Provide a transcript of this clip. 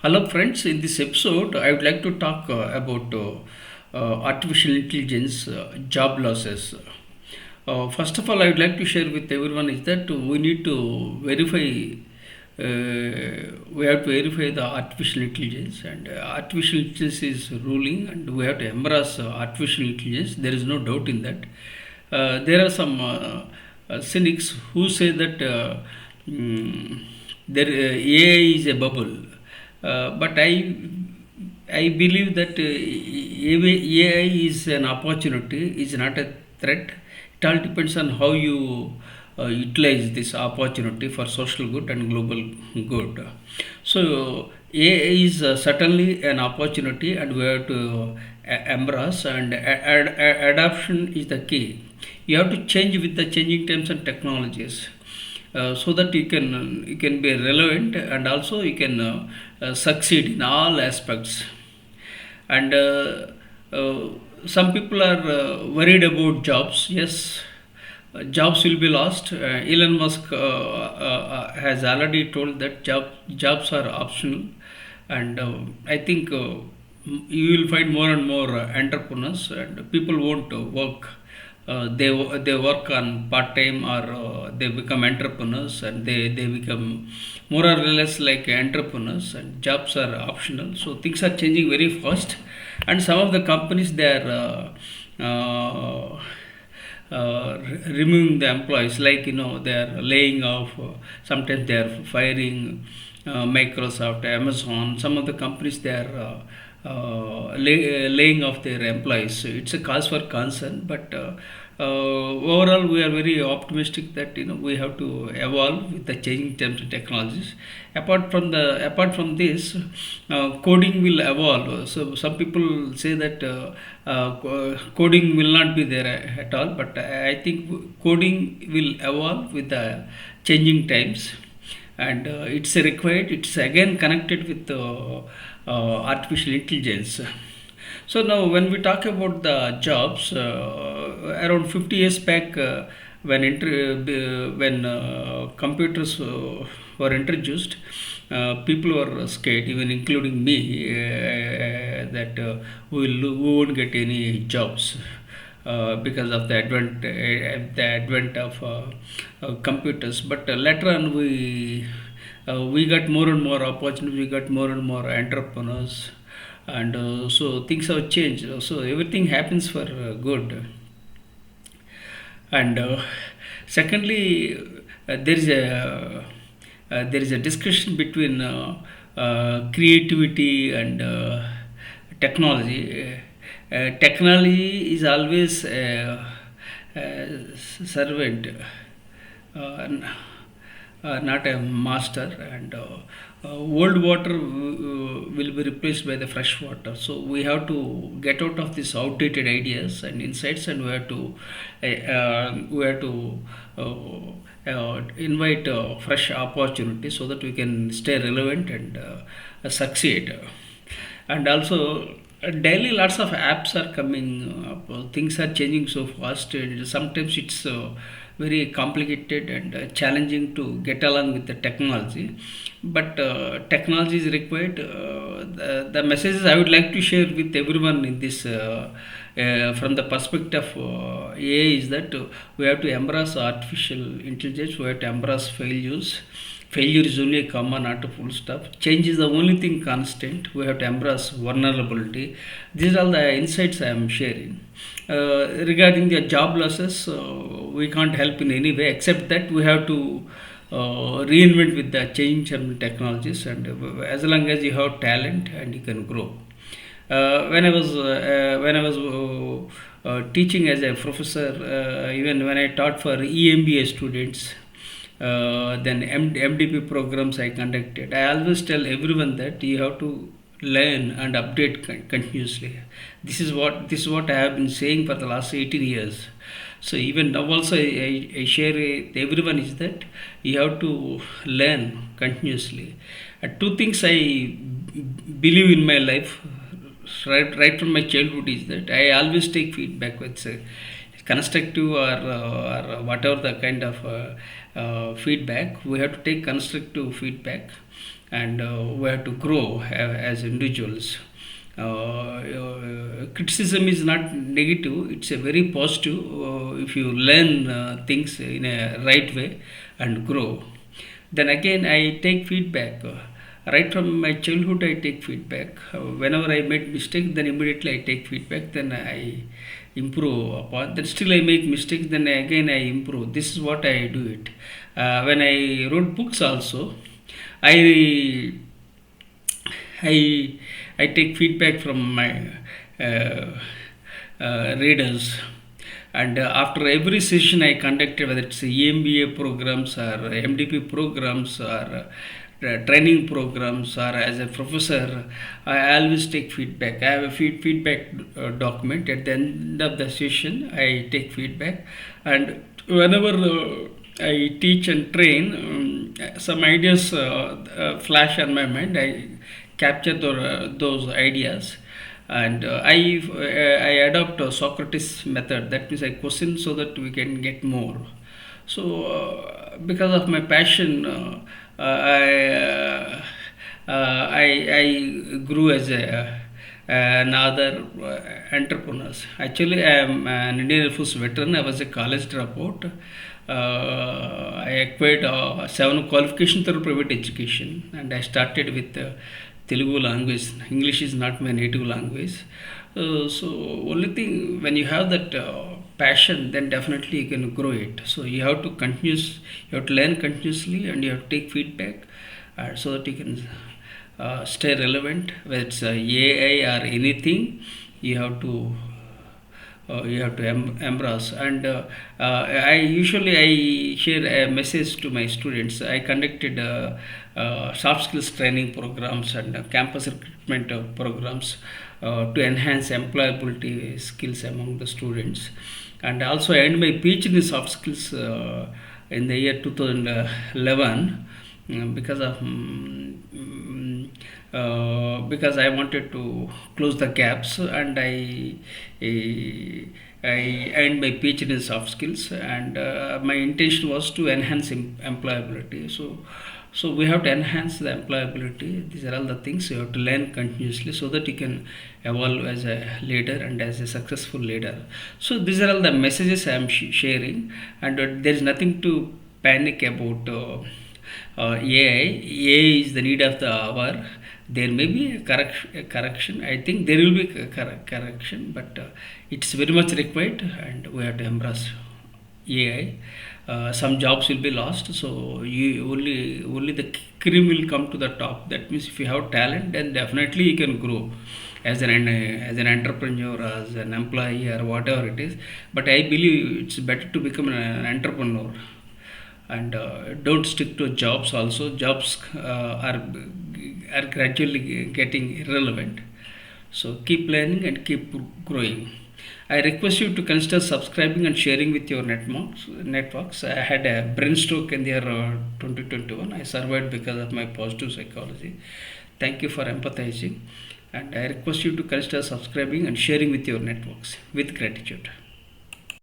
Hello, friends. In this episode, I would like to talk about artificial intelligence job losses. First of all, I would like to share with everyone is that we need to verify. We have to verify the artificial intelligence, and artificial intelligence is ruling, and we have to embrace artificial intelligence. There is no doubt in that. There are some cynics who say that AI is a bubble, but I believe that AI is an opportunity, is not a threat. It all depends on how you utilize this opportunity for social good and global good. So AI is certainly an opportunity, and we have to embrace, and adoption is the key. You have to change with the changing times and technologies, so that you can be relevant, and also you can succeed in all aspects. And uh, some people are worried about jobs. Yes, jobs will be lost. Elon Musk has already told that jobs are optional, and I think you will find more and more entrepreneurs, and people won't work. They work on part time, or they become entrepreneurs, and they become more or less like entrepreneurs, and jobs are optional. So things are changing very fast, and some of the companies, they are removing the employees, like they are laying off, sometimes they are firing. Microsoft, Amazon, some of the companies, they are laying off their employees. So it's a cause for concern, but overall we are very optimistic that we have to evolve with the changing terms and technologies. Apart from this, coding will evolve. So some people say that coding will not be there at all, but I think coding will evolve with the changing times, and it's required. It's again connected with artificial intelligence. So now, when we talk about the jobs, around 50 years back, when computers were introduced, people were scared, even including me, that we won't get any jobs because of the advent of computers. But later on, we got more and more opportunities. We got more and more entrepreneurs, and so things have changed. So everything happens for good. And secondly, there is a discussion between creativity and technology. Technology is always a servant, uh, not a master, and old water will be replaced by the fresh water. So we have to get out of these outdated ideas and insights, and we have to invite fresh opportunities, so that we can stay relevant and succeed. And also, daily lots of apps are coming up. Things are changing so fast, and sometimes it's very complicated and challenging to get along with the technology. But technology is required. The messages I would like to share with everyone in this, from the perspective of AI, is that we have to embrace artificial intelligence. We have to embrace failures. Failure is only a comma, not a full stop. Change is the only thing constant. We have to embrace vulnerability. These are all the insights I am sharing. Regarding the job losses, we can't help in any way, except that we have to reinvent with the change and technologies, and as long as you have talent, and you can grow. When I was teaching as a professor, even when I taught for EMBA students, then MDP programs I conducted, I always tell everyone that you have to learn and update continuously. This is what I have been saying for the last 18 years. So even now also, I share with everyone is that you have to learn continuously. Two things I believe in my life, right from my childhood, is that I always take feedback with constructive, or whatever the kind of feedback. We have to take constructive feedback, and we have to grow as individuals. Criticism is not negative, it's a very positive if you learn things in a right way and grow. Then again, I take feedback. Right from my childhood, I take feedback. Whenever I made mistake, then immediately I take feedback. Then I improve upon. Then still I make mistakes. Then again I improve. This is what I do it. When I wrote books also, I I I take feedback from my uh, readers, and after every session I conducted, whether it's EMBA programs or MDP programs or training programs or as a professor, I always take feedback. I have a feedback document. At the end of the session, I take feedback, and whenever I teach and train, some ideas flash on my mind. I capture those ideas, and I adopt a Socrates method. That means I question so that we can get more. So because of my passion, I grew as another entrepreneurs. Actually, I am an Indian Air Force veteran. I was a college dropout. I acquired 7 qualification through private education, and I started with Telugu language. English is not my native language. So only thing, when you have that passion, then definitely you can grow it. So you have to you have to learn continuously, and you have to take feedback, so that you can stay relevant. Whether it's AI or anything, you have to embrace. And I usually I share a message to my students. I conducted soft skills training programs and campus recruitment programs to enhance employability skills among the students. And also I earned my PhD in soft skills in the year 2011, because of because I wanted to close the gaps, and I earned my PhD in soft skills, and my intention was to enhance employability. So we have to enhance the employability. These are all the things you have to learn continuously, so that you can evolve as a leader and as a successful leader. So these are all the messages I am sharing, and there is nothing to panic about. AI is the need of the hour. There may be a correction. I think there will be a correction, but it's very much required, and we have to embrace AI. Some jobs will be lost, so you only the cream will come to the top. That means if you have talent, then definitely you can grow as an entrepreneur, as an employee, or whatever it is. But I believe it's better to become an entrepreneur, and don't stick to jobs. Also, jobs are gradually getting irrelevant. So keep learning and keep growing. I request you to consider subscribing and sharing with your networks. I had a brain stroke in the year 2021. I survived because of my positive psychology. Thank you for empathizing, and I request you to consider subscribing and sharing with your networks with gratitude.